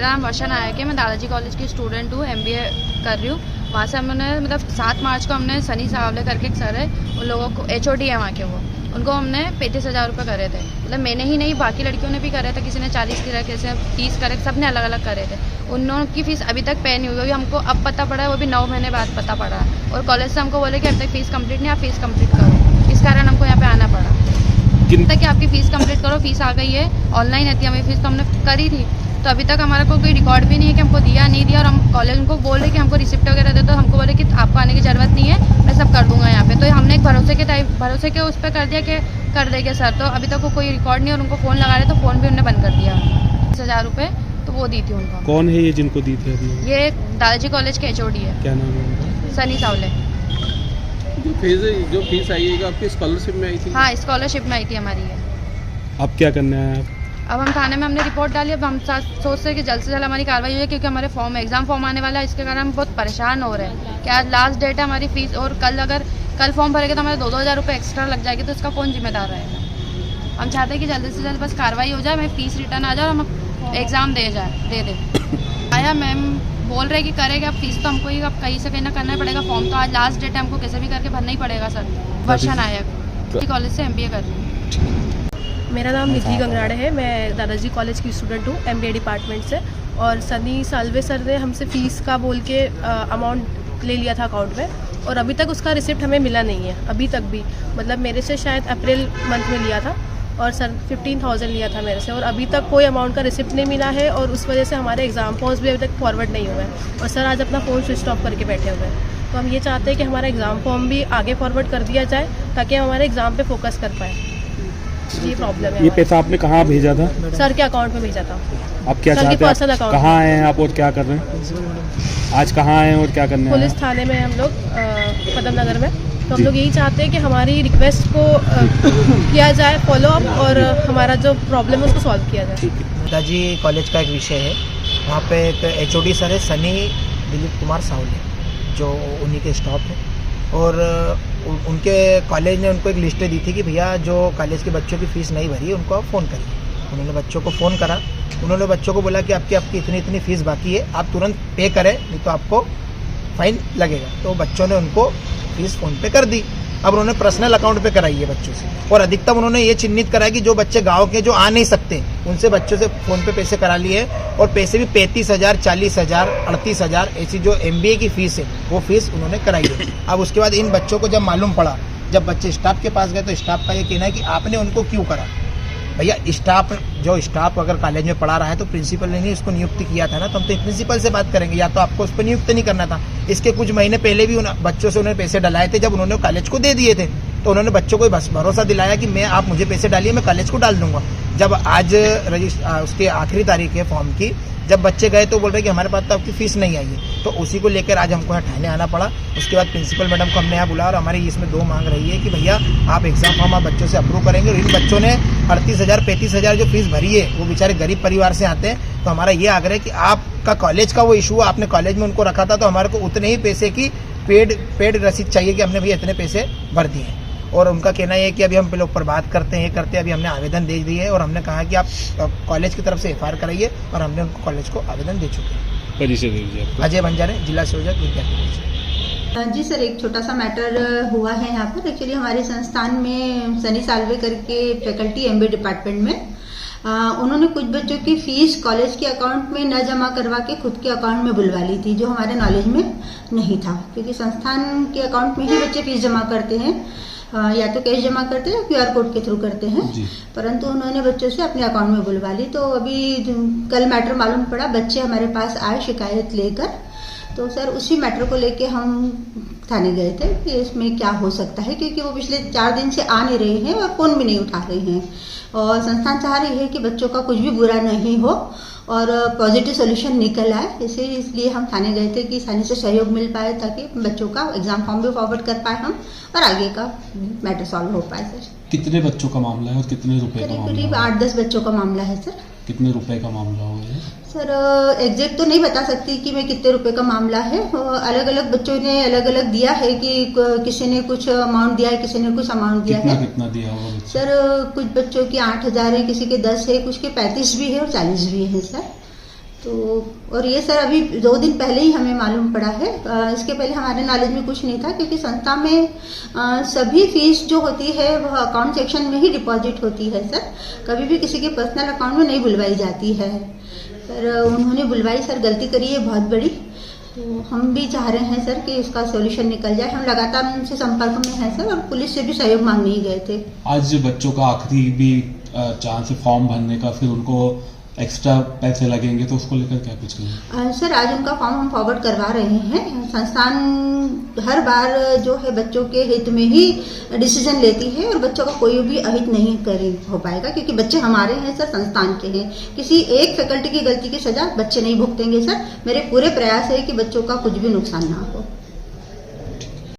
मेरा नाम वर्षा नायक है। मैं दादाजी कॉलेज की स्टूडेंट हूँ, MBA कर रही हूँ। वहाँ से हमने मतलब 7 मार्च को हमने सनी सावले करके एक सर है, उन लोगों को HOD है वहाँ के, वो उनको हमने 35,000 रुपये करे थे। मतलब मैंने ही नहीं, बाकी लड़कियों ने भी करे थे, किसी ने 40 करे, किसी ने 30 करे, सब ने अलग अलग करे थे। उन लोगों की फ़ीस अभी तक पे नहीं हुई, हमको अब पता पड़ा है, वो भी 9 महीने बाद पता पड़ा है। और कॉलेज से हमको बोले कि अब तक फ़ीस कंप्लीट नहीं, आप फ़ीस कंप्लीट करो। इस कारण हमको यहाँ पे आना पड़ा तक कि आपकी फ़ीस कंप्लीट करो। फीस आ गई है, ऑनलाइन आती है, हमें फ़ीस तो हमने करी थी, तो अभी तक हमारा कोई रिकॉर्ड भी नहीं है कि हमको दिया नहीं दिया। और हम कॉलेज उनको बोल रहे कि हमको रिसिप्ट वगैरह दे दो, हमको बोले कि आपको आने की ज़रूरत नहीं है, मैं सब कर दूंगा यहाँ पे। तो हमने एक भरोसे के उस पर कर दिया कि कर देंगे सर। तो अभी तक कोई रिकॉर्ड नहीं, और उनको फ़ोन लगा रहे तो फ़ोन भी उन्होंने बंद कर दिया। 10,000 रुपये तो वो दी थी उनको। कौन है ये जिनको दी थी अभी? ये दादाजी कॉलेज के HOD है। क्या नाम है? सनी सावले। जो फीस आई है आपकी स्कॉलरशिप में आई थी? हाँ, स्कॉलरशिप में आई थी हमारी है। अब क्या करना है आप? अब हम थाने में हमने रिपोर्ट डाली। अब हम सोचते हैं कि जल्द से जल्द हमारी कार्रवाई हो, क्योंकि हमारे एग्जाम फॉर्म आने वाला है, इसके कारण हम बहुत परेशान हो रहे हैं कि आज लास्ट डेट है हमारी फीस, और कल फॉर्म भरेंगे तो हमारे 2,000 रुपये एक्स्ट्रा लग जाएगी, तो इसका कौन जिम्मेदार रहेगा। हम चाहते हैं कि जल्द से जल्द बस कार्रवाई हो जाए, हमें फीस रिटर्न आ जाए और हम एग्ज़ाम दे दें। आया मैम बोल रहे कि करेगा, अब फीस तो हमको ही अब कहीं से कहीं ना करना पड़ेगा। फॉर्म तो आज लास्ट डेट है, हमको कैसे भी करके भरना ही पड़ेगा सर। वर्षा नायक, कॉलेज से MBA कर रही हूँ। मेरा नाम निधि गंगराड़े है। मैं दादाजी कॉलेज की स्टूडेंट हूँ, MBA डिपार्टमेंट से। और सनी सालवे सर ने हमसे फ़ीस का बोल के अमाउंट ले लिया था अकाउंट में, और अभी तक उसका रिसिप्ट हमें मिला नहीं है, अभी तक भी। मतलब मेरे से शायद अप्रैल मंथ में लिया था, और सर 15,000 लिया था मेरे से, और अभी तक कोई अमाउंट का रिसिप्ट नहीं मिला है। और उस वजह से हमारे एग्ज़ाम फॉर्म्स भी अभी तक फॉरवर्ड नहीं हुए हैं, और सर आज अपना फ़ोन स्विच ऑफ करके बैठे हुए हैं। तो हम ये चाहते हैं कि हमारा एग्ज़ाम फॉर्म भी आगे फॉरवर्ड कर दिया जाए, ताकि हम हमारे एग्ज़ाम पे फोकस कर पाएँ। ये प्रॉब्लम है। ये पैसा आपने कहाँ भेजा था? सर के अकाउंट में भेजा था। आप क्या चाहते हैं? कहाँ आए हैं आप और क्या कर रहे हैं? आज कहाँ आए हैं और क्या करने आए हैं? पुलिस थाने में हम लोग पदम नगर में। तो हम लोग यही चाहते हैं कि हमारी रिक्वेस्ट को किया जाए फॉलो अप, और हमारा जो प्रॉब्लम है उसको सॉल्व किया जाए। दादाजी कॉलेज का एक विषय है, वहाँ पे एक HOD सर है सनी दिलीप कुमार सावले, जो उन्हीं के स्टाफ है। और उनके कॉलेज ने उनको एक लिस्ट दी थी कि भैया जो कॉलेज के बच्चों की फ़ीस नहीं भरी है उनको आप फ़ोन करिए। उन्होंने बच्चों को फ़ोन करा, उन्होंने बच्चों को बोला कि आपकी इतनी फ़ीस बाकी है, आप तुरंत पे करें, नहीं तो आपको फ़ाइन लगेगा। तो बच्चों ने उनको फ़ीस फ़ोन पे कर दी। अब उन्होंने पर्सनल अकाउंट पे कराई है बच्चों से, और अधिकतम उन्होंने ये चिन्हित कराया कि जो बच्चे गांव के जो आ नहीं सकते उनसे बच्चों से फ़ोन पे पैसे करा लिए, और पैसे भी 35,000, 40,000, 38,000 ऐसी जो MBA की फ़ीस है वो फ़ीस उन्होंने कराई है। अब उसके बाद इन बच्चों को जब मालूम पड़ा, जब बच्चे स्टाफ के पास गए, तो स्टाफ का ये कहना है कि आपने उनको क्यों करा। भैया स्टाफ अगर कॉलेज में पढ़ा रहा है तो प्रिंसिपल ने नहीं उसको नियुक्त किया था ना, तो हम तो प्रिंसिपल से बात करेंगे, या तो आपको उस पर नियुक्त नहीं करना था। इसके कुछ महीने पहले भी बच्चों से उन्होंने पैसे डलाए थे, जब उन्होंने कॉलेज को दे दिए थे, तो उन्होंने बच्चों को बस भरोसा दिलाया कि आप मुझे पैसे डालिए, मैं कॉलेज को डाल दूंगा। जब आज उसकी आखिरी तारीख है फॉर्म की, जब बच्चे गए तो बोल रहे कि हमारे पास तो आपकी फ़ीस नहीं आई है। तो उसी को लेकर आज हमको यहाँ थाने आना पड़ा। उसके बाद प्रिंसिपल मैडम को हमने यहाँ बुलाया, और हमारी इसमें 2 मांग रही है कि भैया आप एग्ज़ाम फॉर्म आप बच्चों से अप्रूव करेंगे। और इन बच्चों ने 38,000, 35,000 जो फीस भरी है, वो बेचारे गरीब परिवार से आते हैं। तो हमारा ये आग्रह है कि आपका कॉलेज का वो इशू, आपने कॉलेज में उनको रखा था, तो हमारे को उतने ही पैसे की पेड रसीद चाहिए कि हमने भैया इतने पैसे भर दिए हैं। और उनका कहना है कि अभी हम लोग पर बात करते हैं अभी हमने आवेदन दे दिए है, और हमने कहा कि आप कॉलेज की तरफ से FIR कराइए, और हमने उनको कॉलेज को आवेदन दे चुके हैं। परिचय दे दीजिए। अजय बंजारे, जिला संयोजक विद्यार्थी। जी सर, एक छोटा सा मैटर हुआ है यहाँ पर। एक्चुअली हमारे संस्थान में सनी सालवे करके फैकल्टी MBA डिपार्टमेंट में उन्होंने कुछ बच्चों की फीस कॉलेज के अकाउंट में न जमा करवा के खुद के अकाउंट में बुलवा ली थी, जो हमारे नॉलेज में नहीं था, क्योंकि संस्थान के अकाउंट में ही बच्चे फीस जमा करते हैं, या तो कैश जमा करते हैं या QR कोड के थ्रू करते हैं। परंतु उन्होंने बच्चों से अपने अकाउंट में बुलवा ली। तो अभी कल मैटर मालूम पड़ा, बच्चे हमारे पास आए शिकायत लेकर, तो सर उसी मैटर को लेके हम थाने गए थे कि इसमें क्या हो सकता है, क्योंकि वो पिछले 4 दिन से आ नहीं रहे हैं और फ़ोन भी नहीं उठा रहे हैं, और संस्थान चाह रही है कि बच्चों का कुछ भी बुरा नहीं हो और पॉजिटिव सोल्यूशन निकल आए। इसलिए हम थाने गए थे कि थाने से सहयोग मिल पाए, ताकि बच्चों का एग्जाम फॉर्म भी फॉरवर्ड कर पाए हम, और आगे का मैटर सॉल्व हो पाए। सर कितने बच्चों का मामला है और कितने रुपए का मामला है? करीब 8-10 बच्चों का मामला है सर। कितने रुपए का मामला होगा? सर एग्जैक्ट तो नहीं बता सकती कि मैं कितने रुपए का मामला है, अलग अलग बच्चों ने अलग अलग दिया है कि किसी ने कुछ अमाउंट दिया है, किसी ने कुछ अमाउंट दिया है। कितना दिया होगा सर कुछ बच्चों की 8,000 है, किसी के 10 है, कुछ के 35 भी है और 40 भी है सर। तो और ये सर अभी 2 दिन पहले ही हमें मालूम पड़ा है। इसके पहले हमारे नॉलेज में कुछ नहीं था, क्योंकि संस्था में सभी फीस जो होती है वह अकाउंट सेक्शन में ही डिपॉजिट होती है सर, कभी भी किसी के पर्सनल अकाउंट में नहीं बुलवाई जाती है। पर उन्होंने बुलवाई सर, गलती करी है बहुत बड़ी। तो हम भी चाह रहे हैं सर कि इसका सॉल्यूशन निकल जाए। हम लगातार उनसे संपर्क में हैं सर, और पुलिस से भी सहयोग मांगने ही गए थे। आज बच्चों का आखिरी भी चांस है फॉर्म भरने का, फिर उनको एक्स्ट्रा पैसे लगेंगे, तो उसको लेकर क्या कुछ कहेंगे? सर आज उनका फॉर्म हम फॉरवर्ड करवा रहे हैं। संस्थान हर बार जो है बच्चों के हित में ही डिसीजन लेती है, और बच्चों का कोई भी अहित नहीं हो पाएगा, क्योंकि बच्चे हमारे हैं सर, संस्थान के हैं। किसी एक फैकल्टी की गलती की सजा बच्चे नहीं भुगतेंगे सर। मेरे पूरे प्रयास है कि बच्चों का कुछ भी नुकसान ना हो।